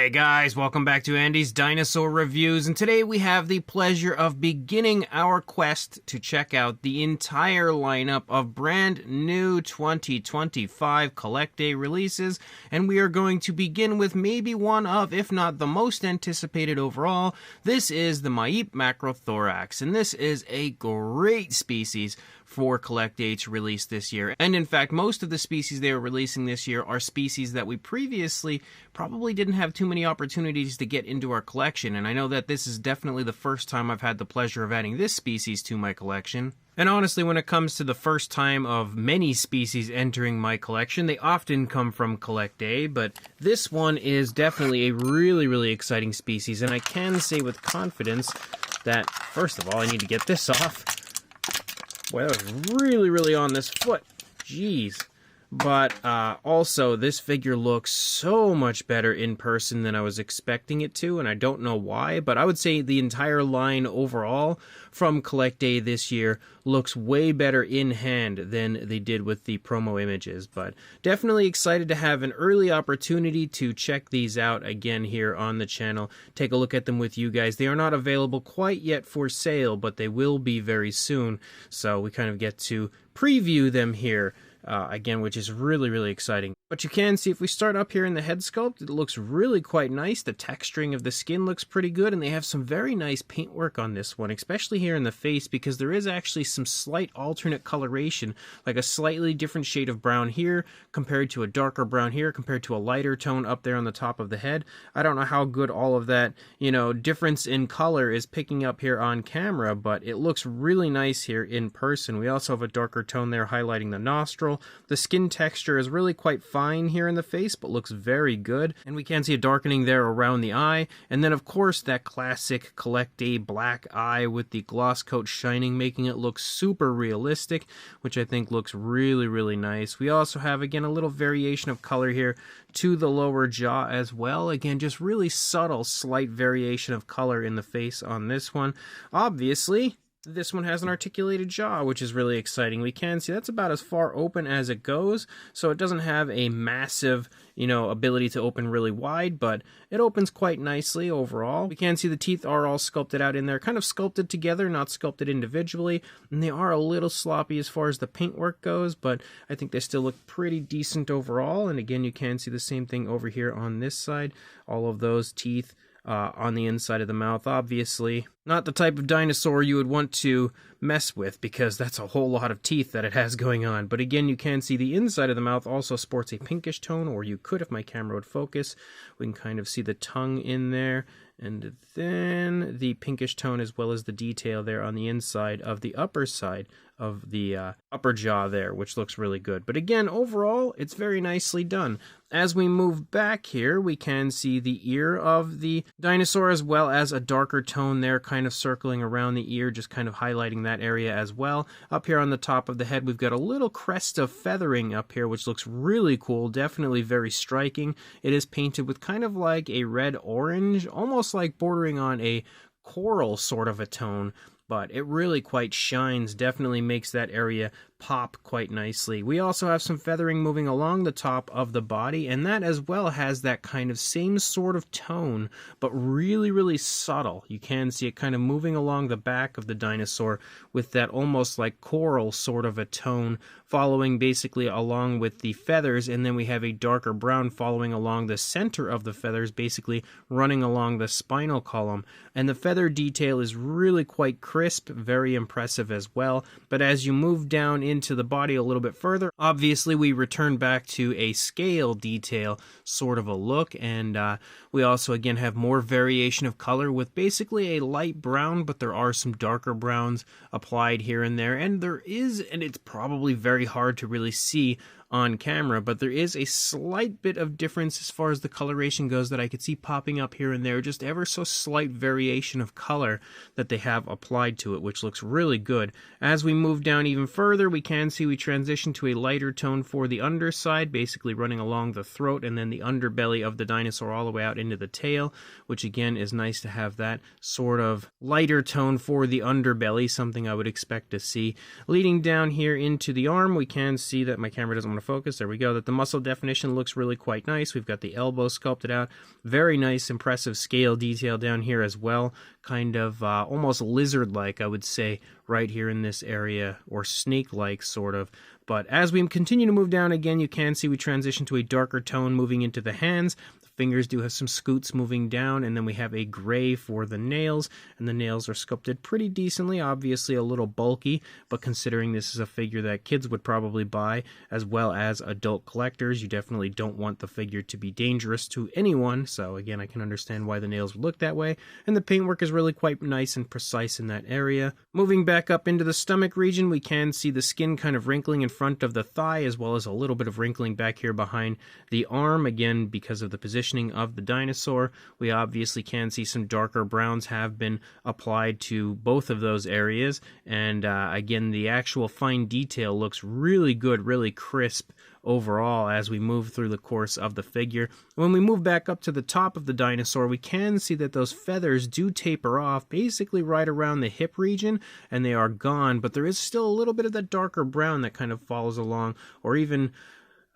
Hey guys, welcome back to Andy's Dinosaur Reviews, and today we have the pleasure of beginning our quest to check out the entire lineup of brand new 2025 Collecta releases, and we are going to begin with maybe one of, if not the most anticipated overall. This is the Maip macrothorax, and this is a great species for Collecta to release this year. And in fact, most of the species they are releasing this year are species that we previously probably didn't have too many opportunities to get into our collection, and I know that this is definitely the first time I've had the pleasure of adding this species to my collection. And honestly, when it comes to the first time of many species entering my collection, they often come from Collecta, but this one is definitely a really exciting species, and I can say with confidence that, first of all, I need to get this off. Boy, that was really on this foot. Jeez. But also, this figure looks so much better in person than I was expecting it to, and I don't know why, but I would say the entire line overall from Collecta this year looks way better in hand than they did with the promo images. But definitely excited to have an early opportunity to check these out again here on the channel. Take a look at them with you guys. They are not available quite yet for sale, but they will be very soon, so we kind of get to preview them here. Again, which is really exciting. But you can see if we start up here in the head sculpt, it looks really quite nice. The texturing of the skin looks pretty good, and they have some very nice paintwork on this one, especially here in the face, because there is actually some slight alternate coloration, like a slightly different shade of brown here compared to a darker brown here compared to a lighter tone up there on the top of the head. I don't know how good all of that, difference in color is picking up here on camera, but it looks really nice here in person. We also have a darker tone there highlighting the nostril. The skin texture is really quite fine here in the face, but looks very good. And we can see a darkening there around the eye. And then, of course, that classic Collecta black eye with the gloss coat shining, making it look super realistic, which I think looks really nice. We also have, again, a little variation of color here to the lower jaw as well. Again, just really subtle, slight variation of color in the face on this one. Obviously, this one has an articulated jaw, which is really exciting. We can see that's about as far open as it goes, so it doesn't have a massive, ability to open really wide, but it opens quite nicely overall. We can see the teeth are all sculpted out in there, kind of sculpted together, not sculpted individually, and they are a little sloppy as far as the paintwork goes, but I think they still look pretty decent overall. And again, you can see the same thing over here on this side. All of those teeth on the inside of the mouth, obviously. Not the type of dinosaur you would want to mess with, because that's a whole lot of teeth that it has going on. But again, you can see the inside of the mouth also sports a pinkish tone, or you could if my camera would focus. We can kind of see the tongue in there, and then the pinkish tone as well as the detail there on the inside of the upper side of the upper jaw there, which looks really good. But again, overall, it's very nicely done. As we move back here, we can see the ear of the dinosaur as well as a darker tone there kind of circling around the ear, just kind of highlighting that area as well. Up here on the top of the head, we've got a little crest of feathering up here, which looks really cool, definitely very striking. It is painted with kind of like a red-orange, almost like bordering on a coral sort of a tone, but it really quite shines, definitely makes that area pop quite nicely. We also have some feathering moving along the top of the body, and that as well has that kind of same sort of tone, but really subtle. You can see it kind of moving along the back of the dinosaur with that almost like coral sort of a tone following basically along with the feathers, and then we have a darker brown following along the center of the feathers, basically running along the spinal column. And the feather detail is really quite crisp, very impressive as well. But as you move down into the body a little bit further, obviously we return back to a scale detail sort of a look, and we also again have more variation of color with basically a light brown, but there are some darker browns applied here and there, and it's probably very hard to really see on camera, but there is a slight bit of difference as far as the coloration goes that I could see popping up here and there, just ever so slight variation of color that they have applied to it, which looks really good. As we move down even further, we can see we transition to a lighter tone for the underside, basically running along the throat and then the underbelly of the dinosaur all the way out into the tail, which again is nice to have that sort of lighter tone for the underbelly, something I would expect to see. Leading down here into the arm, we can see that my camera doesn't want to focus. There we go. That the muscle definition looks really quite nice. We've got the elbow sculpted out. Very nice, impressive scale detail down here as well. Kind of almost lizard-like, I would say, right here in this area, or snake-like sort of. But as we continue to move down again, you can see we transition to a darker tone moving into the hands. Fingers do have some scoots moving down, and then we have a gray for the nails, and the nails are sculpted pretty decently, obviously a little bulky, but considering this is a figure that kids would probably buy, as well as adult collectors, you definitely don't want the figure to be dangerous to anyone, so again, I can understand why the nails would look that way, and the paintwork is really quite nice and precise in that area. Moving back up into the stomach region, we can see the skin kind of wrinkling in front of the thigh, as well as a little bit of wrinkling back here behind the arm, again, because of the position of the dinosaur. We obviously can see some darker browns have been applied to both of those areas, and again, the actual fine detail looks really good, really crisp overall as we move through the course of the figure. When we move back up to the top of the dinosaur, we can see that those feathers do taper off basically right around the hip region, and they are gone, but there is still a little bit of that darker brown that kind of follows along, or even,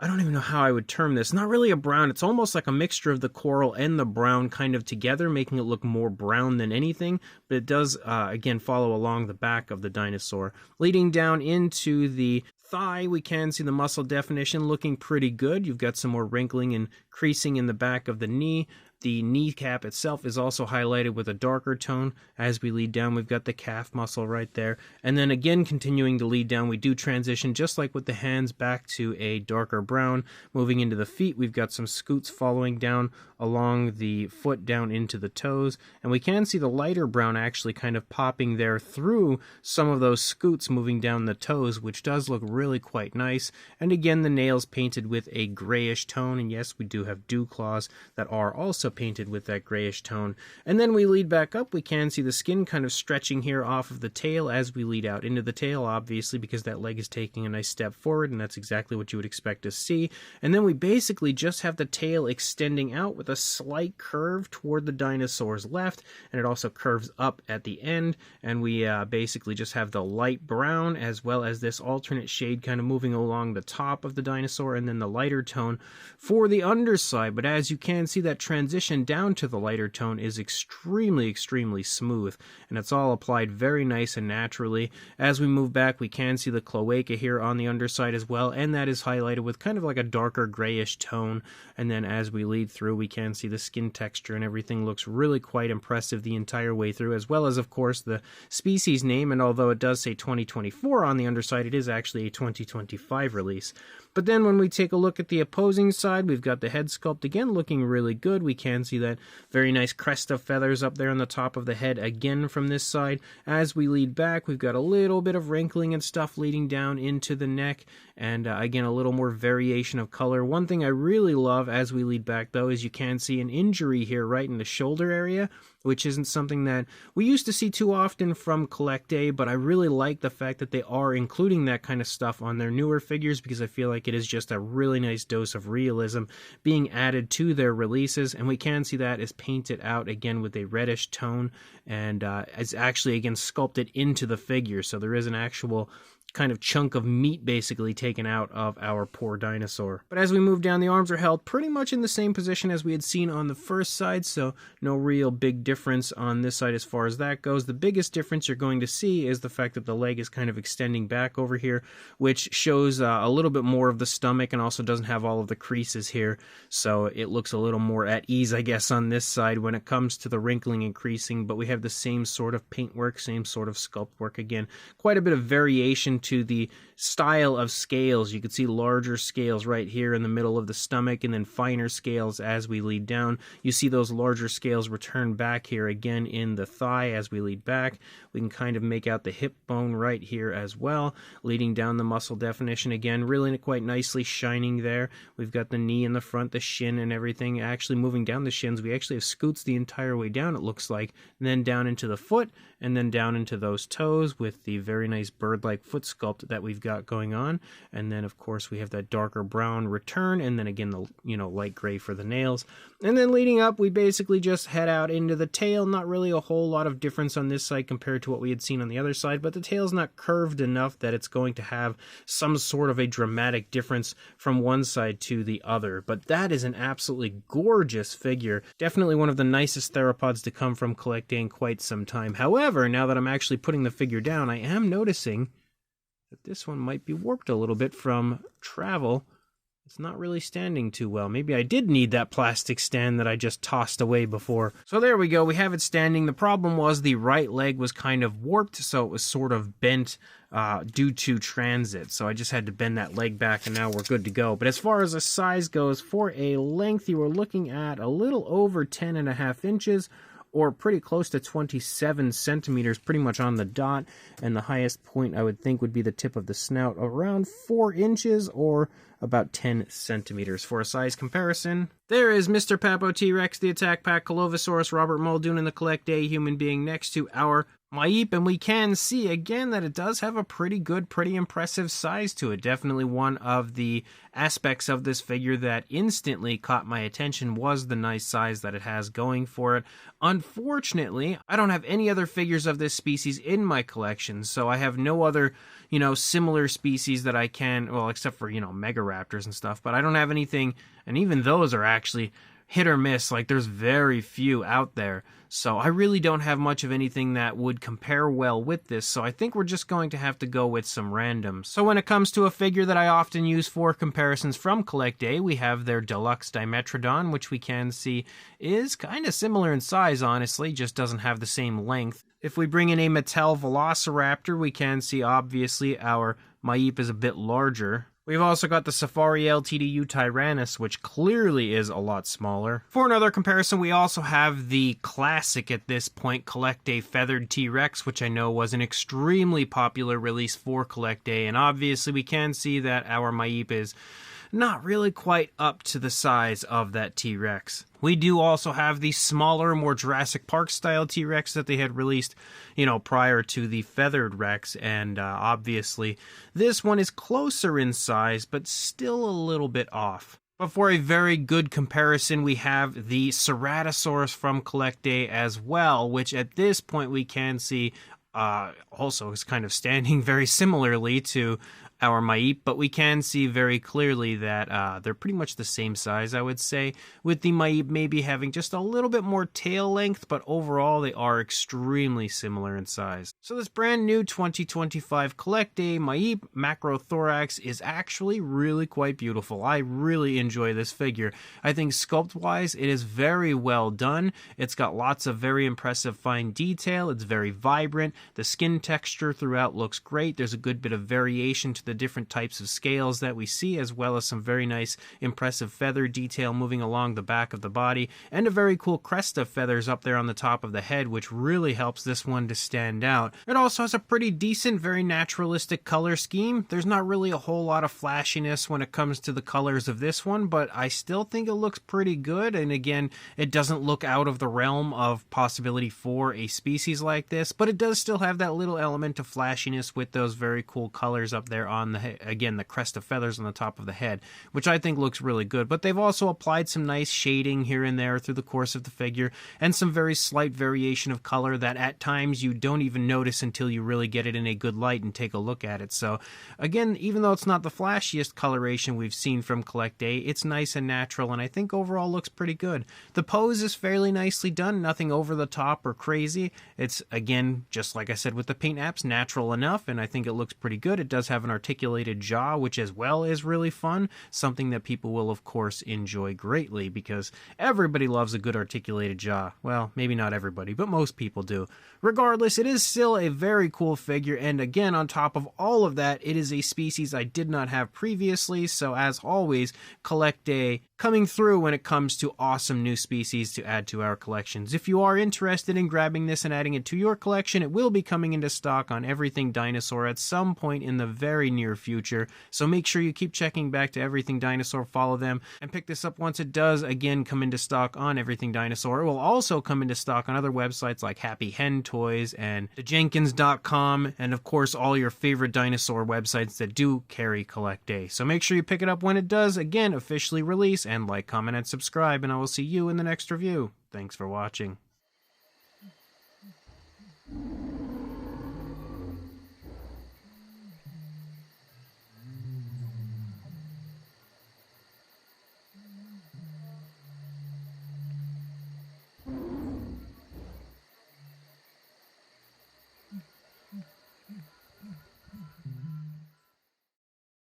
I don't even know how I would term this. Not really a brown. It's almost like a mixture of the coral and the brown kind of together, making it look more brown than anything. But it does, again, follow along the back of the dinosaur. Leading down into the thigh, we can see the muscle definition looking pretty good. You've got some more wrinkling and creasing in the back of the knee. The kneecap itself is also highlighted with a darker tone. As we lead down, we've got the calf muscle right there. And then again, continuing to lead down, we do transition, just like with the hands, back to a darker brown. Moving into the feet, we've got some scoots following down along the foot down into the toes. And we can see the lighter brown actually kind of popping there through some of those scoots moving down the toes, which does look really quite nice. And again, the nails painted with a grayish tone. And yes, we do have dew claws that are also painted with that grayish tone. And then we lead back up, we can see the skin kind of stretching here off of the tail as we lead out into the tail, obviously, because that leg is taking a nice step forward, and that's exactly what you would expect to see. And then we basically just have the tail extending out with a slight curve toward the dinosaur's left, and it also curves up at the end, and we basically just have the light brown as well as this alternate shade kind of moving along the top of the dinosaur, and then the lighter tone for the underside. But as you can see, that transition down to the lighter tone is extremely smooth, and it's all applied very nice and naturally. As we move back, we can see the cloaca here on the underside as well, and that is highlighted with kind of like a darker grayish tone. And then as we lead through, we can see the skin texture and everything looks really quite impressive the entire way through, as well as, of course, the species name. And although it does say 2024 on the underside, it is actually a 2025 release. But then when we take a look at the opposing side, we've got the head sculpt again looking really good. We can see that very nice crest of feathers up there on the top of the head again from this side. As we lead back, we've got a little bit of wrinkling and stuff leading down into the neck, and again, a little more variation of color. One thing I really love as we lead back, though, is you can see an injury here right in the shoulder area, which isn't something that we used to see too often from Collecta, but I really like the fact that they are including that kind of stuff on their newer figures, because I feel like it is just a really nice dose of realism being added to their releases. And we can see that is painted out again with a reddish tone, and it's actually again sculpted into the figure, so there is an actual kind of chunk of meat basically taken out of our poor dinosaur. But as we move down, the arms are held pretty much in the same position as we had seen on the first side, so no real big difference on this side as far as that goes. The biggest difference you're going to see is the fact that the leg is kind of extending back over here, which shows a little bit more of the stomach and also doesn't have all of the creases here, so it looks a little more at ease, I guess, on this side when it comes to the wrinkling and creasing. But we have the same sort of paintwork, same sort of sculpt work again. Quite a bit of variation to the style of scales. You can see larger scales right here in the middle of the stomach, and then finer scales as we lead down. You see those larger scales return back here again in the thigh as we lead back. We can kind of make out the hip bone right here as well, leading down the muscle definition again, really quite nicely shining there. We've got the knee in the front, the shin and everything. Actually moving down the shins, we actually have scoots the entire way down, it looks like, and then down into the foot, and then down into those toes with the very nice bird-like foot sculpt that we've got going on. And then, of course, we have that darker brown return, and then again, the light gray for the nails. And then leading up, we basically just head out into the tail. Not really a whole lot of difference on this side compared to what we had seen on the other side, but the tail's not curved enough that it's going to have some sort of a dramatic difference from one side to the other. But that is an absolutely gorgeous figure. Definitely one of the nicest theropods to come from Collecta in quite some time. However, now that I'm actually putting the figure down, I am noticing that this one might be warped a little bit from travel. It's not really standing too well. Maybe I did need that plastic stand that I just tossed away before. So there we go, we have it standing. The problem was the right leg was kind of warped, so it was sort of bent due to transit. So I just had to bend that leg back, and now we're good to go. But as far as the size goes, for a length, you were looking at a little over 10.5 inches, or pretty close to 27 centimeters, pretty much on the dot. And the highest point I would think would be the tip of the snout, around 4 inches or about 10 centimeters. For a size comparison, there is Mr. Papo T-Rex, the Attack Pack Collovosaurus, Robert Muldoon, and the Collecta human being next to our Maip, and we can see again that it does have a pretty good, pretty impressive size to it. Definitely one of the aspects of this figure that instantly caught my attention was the nice size that it has going for it. Unfortunately, I don't have any other figures of this species in my collection, so I have no other, similar species that I can, well, except for, Megaraptors and stuff, but I don't have anything, and even those are actually hit or miss. Like, there's very few out there. So I really don't have much of anything that would compare well with this, so I think we're just going to have to go with some randoms. So when it comes to a figure that I often use for comparisons from Collecta, we have their Deluxe Dimetrodon, which we can see is kind of similar in size, honestly, just doesn't have the same length. If we bring in a Mattel Velociraptor, we can see obviously our Maip is a bit larger. We've also got the Safari LTDU Tyrannus, which clearly is a lot smaller. For another comparison, we also have the classic at this point, Collecta Feathered T-Rex, which I know was an extremely popular release for Collecta, and obviously we can see that our Maip is not really quite up to the size of that T-Rex. We do also have the smaller, more Jurassic Park style T-Rex that they had released, prior to the Feathered Rex, and obviously this one is closer in size, but still a little bit off. But for a very good comparison, we have the Ceratosaurus from Collecta as well, which at this point we can see also is kind of standing very similarly to our Maip, but we can see very clearly that they're pretty much the same size, I would say, with the Maip maybe having just a little bit more tail length, but overall they are extremely similar in size. So this brand new 2025 Collecta Maip macrothorax is actually really quite beautiful. I really enjoy this figure. I think sculpt-wise, it is very well done. It's got lots of very impressive fine detail. It's very vibrant. The skin texture throughout looks great. There's a good bit of variation to the different types of scales that we see, as well as some very nice impressive feather detail moving along the back of the body, and a very cool crest of feathers up there on the top of the head, which really helps this one to stand out. It also has a pretty decent, very naturalistic color scheme. There's not really a whole lot of flashiness when it comes to the colors of this one, but I still think it looks pretty good, and again, it doesn't look out of the realm of possibility for a species like this, but it does still have that little element of flashiness with those very cool colors up there on the crest of feathers on the top of the head, which I think looks really good. But they've also applied some nice shading here and there through the course of the figure, and some very slight variation of color that at times you don't even notice until you really get it in a good light and take a look at it. So again, even though it's not the flashiest coloration we've seen from Collecta, it's nice and natural, and I think overall looks pretty good. The pose is fairly nicely done, nothing over the top or crazy. It's, again, just like I said with the paint apps, natural enough, and I think it looks pretty good. It does have an articulated jaw, which as well is really fun, something that people will of course enjoy greatly, because everybody loves a good articulated jaw. Well, maybe not everybody, but most people do. Regardless, it is still a very cool figure, and again, on top of all of that, it is a species I did not have previously, so as always, Collecta coming through when it comes to awesome new species to add to our collections. If you are interested in grabbing this and adding it to your collection, it will be coming into stock on Everything Dinosaur at some point in the very near future, so make sure you keep checking back to Everything Dinosaur, follow them, and pick this up once it does again come into stock on Everything Dinosaur. It will also come into stock on other websites like Happy Hen Toys and thejenkins.com, and of course all your favorite dinosaur websites that do carry Collecta. So make sure you pick it up when it does again officially release, and like, comment, and subscribe, and I will see you in the next review. Thanks for watching.